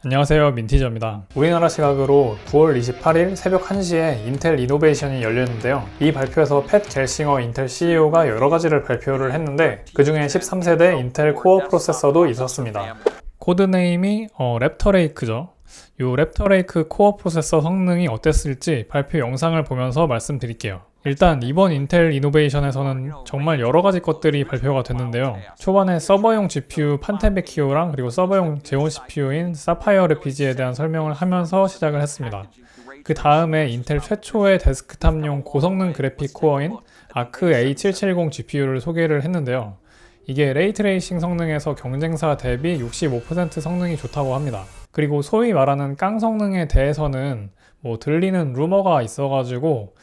안녕하세요, 민티저입니다. 우리나라 시각으로 9월 28일 새벽 1시에 인텔 이노베이션이 열렸는데요. 이 발표에서 팻 갤싱어 인텔 CEO가 여러 가지를 발표를 했는데 그 중에 13세대 인텔 코어 프로세서도 있었습니다. 코드네임이 랩터레이크죠. 이 랩터레이크 코어 프로세서 성능이 어땠을지 발표 영상을 보면서 말씀드릴게요. 일단 이번 인텔 이노베이션에서는 정말 여러 가지 것들이 발표가 됐는데요. 초반에 서버용 GPU 판테베키오랑 그리고 서버용 제온 CPU인 사파이어 래피지에 대한 설명을 하면서 시작을 했습니다. 그 다음에 인텔 최초의 데스크탑용 고성능 그래픽 코어인 아크 A770 GPU를 소개를 했는데요. 이게 레이트레이싱 성능에서 경쟁사 대비 65% 성능이 좋다고 합니다. 그리고 소위 말하는 깡 성능에 대해서는 들리는 루머가 있어가지고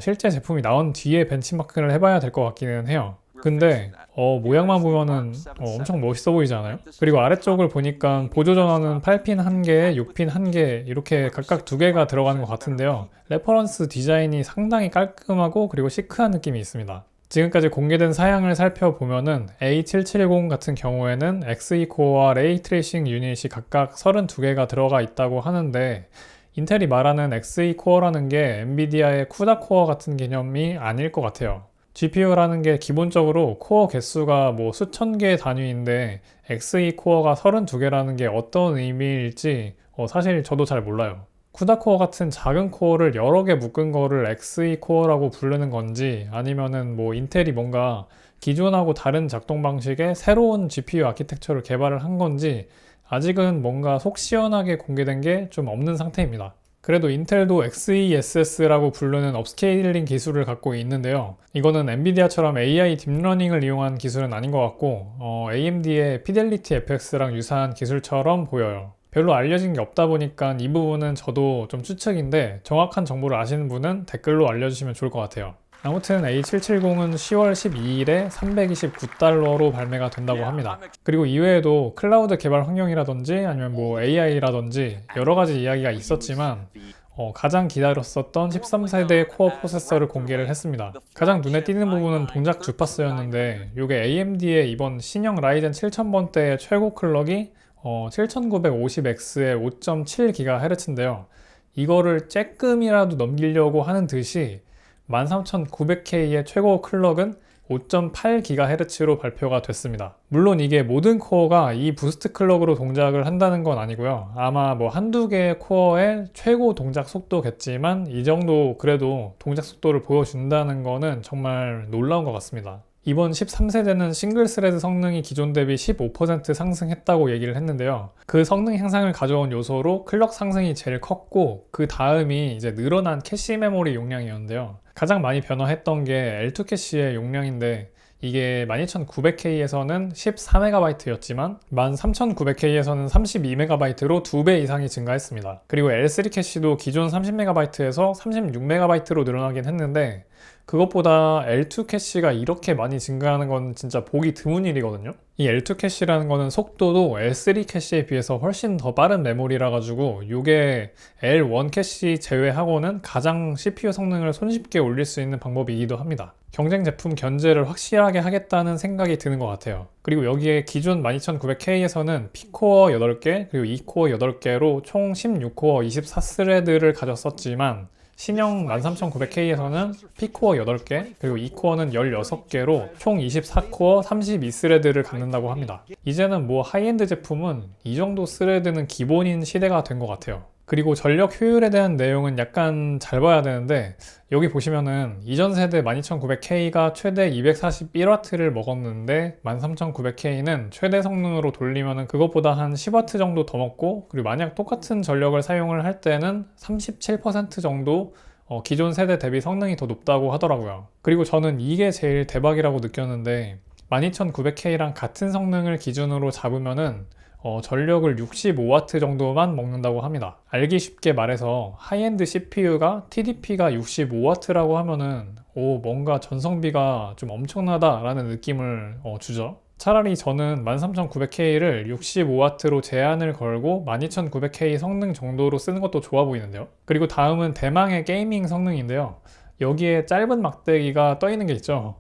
실제 제품이 나온 뒤에 벤치마크를 해봐야 될 것 같기는 해요. 근데 모양만 보면은 엄청 멋있어 보이지 않아요? 그리고 아래쪽을 보니까 보조 전원은 8핀 1개, 6핀 1개 이렇게 각각 2개가 들어가는 것 같은데요. 레퍼런스 디자인이 상당히 깔끔하고 그리고 시크한 느낌이 있습니다. 지금까지 공개된 사양을 살펴보면은 A770 같은 경우에는 Xe 코어와 레이트레이싱 유닛이 각각 32개가 들어가 있다고 하는데 인텔이 말하는 Xe 코어라는 게 엔비디아의 쿠다 코어 같은 개념이 아닐 것 같아요. GPU라는 게 기본적으로 코어 개수가 수천 개의 단위인데 Xe 코어가 32개라는 게 어떤 의미일지 사실 저도 잘 몰라요. 쿠다 코어 같은 작은 코어를 여러 개 묶은 거를 Xe 코어라고 부르는 건지 아니면은 인텔이 뭔가 기존하고 다른 작동 방식의 새로운 GPU 아키텍처를 개발을 한 건지 아직은 뭔가 속 시원하게 공개된 게 좀 없는 상태입니다. 그래도 인텔도 XeSS라고 부르는 업스케일링 기술을 갖고 있는데요. 이거는 엔비디아처럼 AI 딥러닝을 이용한 기술은 아닌 것 같고 AMD의 피델리티 FX랑 유사한 기술처럼 보여요. 별로 알려진 게 없다 보니까 이 부분은 저도 좀 추측인데 정확한 정보를 아시는 분은 댓글로 알려주시면 좋을 것 같아요. 아무튼 A770은 10월 12일에 329달러로 발매가 된다고 합니다. 그리고 이외에도 클라우드 개발 환경이라든지 아니면 AI라든지 여러 가지 이야기가 있었지만 가장 기다렸었던 13세대 코어 프로세서를 공개를 했습니다. 가장 눈에 띄는 부분은 동작 주파수였는데 이게 AMD의 이번 신형 라이젠 7000번대의 최고 클럭이 7950X의 5.7GHz인데요. 이거를 쬐끔이라도 넘기려고 하는 듯이 13900K의 최고 클럭은 5.8GHz로 발표가 됐습니다. 물론 이게 모든 코어가 이 부스트 클럭으로 동작을 한다는 건 아니고요. 아마 한두 개의 코어의 최고 동작 속도겠지만 이 정도 그래도 동작 속도를 보여준다는 거는 정말 놀라운 것 같습니다. 이번 13세대는 싱글 스레드 성능이 기존 대비 15% 상승했다고 얘기를 했는데요. 그 성능 향상을 가져온 요소로 클럭 상승이 제일 컸고 그 다음이 이제 늘어난 캐시 메모리 용량이었는데요. 가장 많이 변화했던 게 L2 캐시의 용량인데 이게 12900K에서는 14MB였지만 13900K에서는 32MB로 2배 이상이 증가했습니다. 그리고 L3 캐시도 기존 30MB에서 36MB로 늘어나긴 했는데 그것보다 L2 캐시가 이렇게 많이 증가하는 건 진짜 보기 드문 일이거든요. 이 L2 캐시라는 거는 속도도 L3 캐시에 비해서 훨씬 더 빠른 메모리라 가지고 이게 L1 캐시 제외하고는 가장 CPU 성능을 손쉽게 올릴 수 있는 방법이기도 합니다. 경쟁 제품 견제를 확실하게 하겠다는 생각이 드는 것 같아요. 그리고 여기에 기존 12900K에서는 P코어 8개 그리고 E코어 8개로 총 16코어 24스레드를 가졌었지만 신형 13900K에서는 P코어 8개 그리고 E코어는 16개로 총 24코어 32스레드를 갖는다고 합니다. 이제는 하이엔드 제품은 이 정도 스레드는 기본인 시대가 된 것 같아요. 그리고 전력 효율에 대한 내용은 약간 잘 봐야 되는데 여기 보시면은 이전 세대 12900K가 최대 241W를 먹었는데 13900K는 최대 성능으로 돌리면은 그것보다 한 10W 정도 더 먹고 그리고 만약 똑같은 전력을 사용을 할 때는 37% 정도 기존 세대 대비 성능이 더 높다고 하더라고요. 그리고 저는 이게 제일 대박이라고 느꼈는데 12900K랑 같은 성능을 기준으로 잡으면은 전력을 65W 정도만 먹는다고 합니다. 알기 쉽게 말해서 하이엔드 CPU가 TDP가 65W라고 하면은 뭔가 전성비가 좀 엄청나다 라는 느낌을 주죠. 차라리 저는 13900K를 65W로 제한을 걸고 12900K 성능 정도로 쓰는 것도 좋아 보이는데요. 그리고 다음은 대망의 게이밍 성능인데요. 여기에 짧은 막대기가 떠 있는 게 있죠.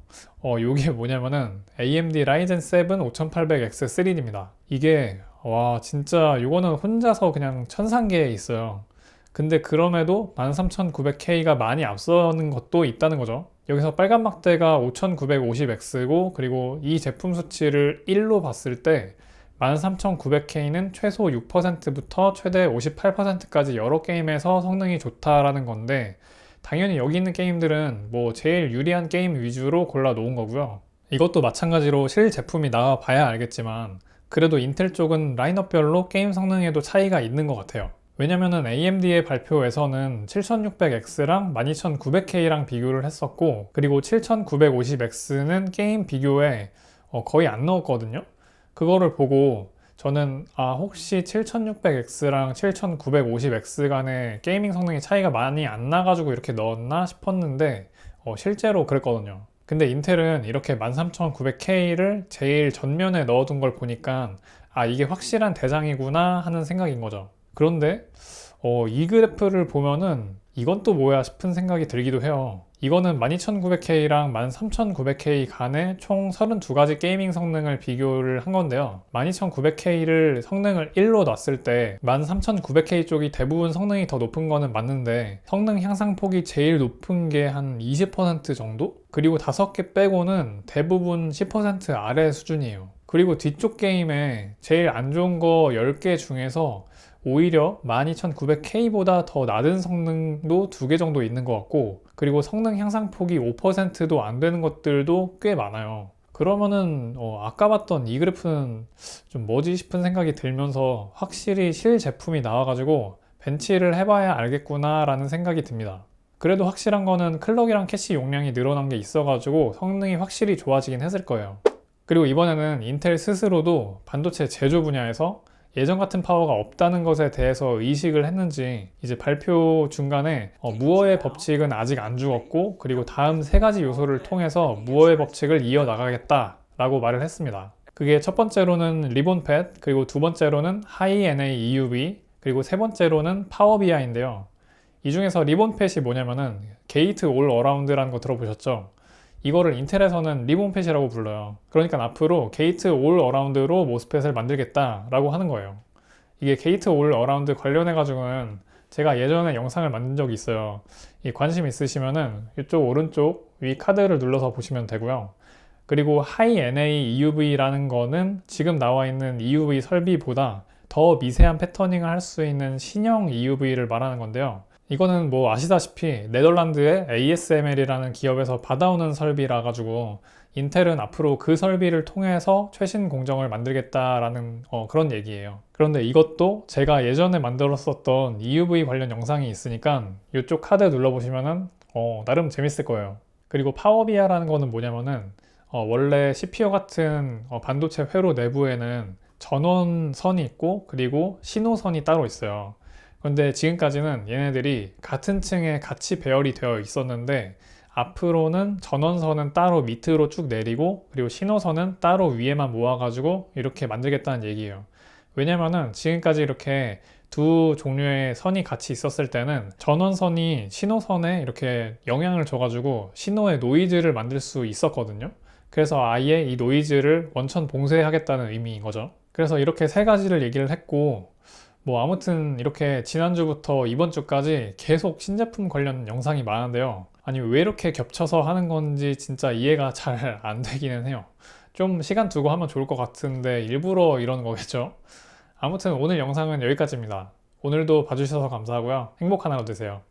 이게 뭐냐면은 AMD 라이젠 7 5800X3D입니다. 이게 와, 진짜 이거는 혼자서 그냥 천상계에 있어요. 근데 그럼에도 13900K가 많이 앞서는 것도 있다는 거죠. 여기서 빨간 막대가 5950X고, 그리고 이 제품 수치를 1로 봤을 때 13900K는 최소 6%부터 최대 58%까지 여러 게임에서 성능이 좋다라는 건데, 당연히 여기 있는 게임들은 뭐 제일 유리한 게임 위주로 골라 놓은 거고요. 이것도 마찬가지로 실 제품이 나와 봐야 알겠지만, 그래도 인텔 쪽은 라인업별로 게임 성능에도 차이가 있는 것 같아요. 왜냐면은 AMD의 발표에서는 7600X랑 12900K랑 비교를 했었고, 그리고 7950X는 게임 비교에 거의 안 넣었거든요. 그거를 보고 저는 혹시 7600X랑 7950X 간의 게이밍 성능의 차이가 많이 안 나가지고 이렇게 넣었나 싶었는데 실제로 그랬거든요. 근데 인텔은 이렇게 13900K를 제일 전면에 넣어둔 걸 보니까 이게 확실한 대장이구나 하는 생각인 거죠. 그런데 이 그래프를 보면은 이건 또 뭐야 싶은 생각이 들기도 해요. 이거는 12900K랑 13900K 간의 총 32가지 게이밍 성능을 비교를 한 건데요. 12900K를 성능을 1로 놨을 때 13900K 쪽이 대부분 성능이 더 높은 거는 맞는데, 성능 향상폭이 제일 높은 게 한 20% 정도? 그리고 5개 빼고는 대부분 10% 아래 수준이에요. 그리고 뒤쪽 게임에 제일 안 좋은 거 10개 중에서 오히려 12900K보다 더 낮은 성능도 2개 정도 있는 것 같고, 그리고 성능 향상폭이 5%도 안 되는 것들도 꽤 많아요. 그러면은 아까 봤던 이 그래프는 좀 뭐지 싶은 생각이 들면서 확실히 실 제품이 나와가지고 벤치를 해봐야 알겠구나 라는 생각이 듭니다. 그래도 확실한 거는 클럭이랑 캐시 용량이 늘어난 게 있어가지고 성능이 확실히 좋아지긴 했을 거예요. 그리고 이번에는 인텔 스스로도 반도체 제조 분야에서 예전 같은 파워가 없다는 것에 대해서 의식을 했는지 이제 발표 중간에 무어의 법칙은 아직 안 죽었고, 그리고 다음 3가지 요소를 통해서 무어의 법칙을 이어나가겠다 라고 말을 했습니다. 그게 첫 번째로는 리본 팻, 그리고 두 번째로는 하이 NA EUV, 그리고 세 번째로는 파워 BI인데요. 이 중에서 리본 팻이 뭐냐면은 게이트 올 어라운드라는 거 들어보셨죠? 이거를 인텔에서는 리본 팻이라고 불러요. 그러니까 앞으로 게이트 올 어라운드로 모스펫을 만들겠다 라고 하는 거예요. 이게 게이트 올 어라운드 관련해 가지고는 제가 예전에 영상을 만든 적이 있어요. 이 관심 있으시면은 이쪽 오른쪽 위 카드를 눌러서 보시면 되고요. 그리고 하이 NA EUV라는 거는 지금 나와 있는 EUV 설비보다 더 미세한 패터닝을 할 수 있는 신형 EUV를 말하는 건데요. 이거는 뭐 아시다시피 네덜란드의 ASML이라는 기업에서 받아오는 설비라 가지고 인텔은 앞으로 그 설비를 통해서 최신 공정을 만들겠다라는 그런 얘기예요. 그런데 이것도 제가 예전에 만들었었던 EUV 관련 영상이 있으니까 이쪽 카드 눌러보시면은 나름 재밌을 거예요. 그리고 파워비아라는 거는 뭐냐면은 원래 CPU 같은 반도체 회로 내부에는 전원선이 있고, 그리고 신호선이 따로 있어요. 그런데 지금까지는 얘네들이 같은 층에 같이 배열이 되어 있었는데, 앞으로는 전원선은 따로 밑으로 쭉 내리고, 그리고 신호선은 따로 위에만 모아가지고 이렇게 만들겠다는 얘기예요. 왜냐면은 지금까지 이렇게 두 종류의 선이 같이 있었을 때는 전원선이 신호선에 이렇게 영향을 줘가지고 신호의 노이즈를 만들 수 있었거든요. 그래서 아예 이 노이즈를 원천 봉쇄하겠다는 의미인 거죠. 그래서 이렇게 3가지를 얘기를 했고, 뭐 아무튼 이렇게 지난주부터 이번 주까지 계속 신제품 관련 영상이 많은데요. 아니 왜 이렇게 겹쳐서 하는 건지 진짜 이해가 잘 안 되기는 해요. 좀 시간 두고 하면 좋을 것 같은데 일부러 이러는 거겠죠? 아무튼 오늘 영상은 여기까지입니다. 오늘도 봐주셔서 감사하고요. 행복한 하루 되세요.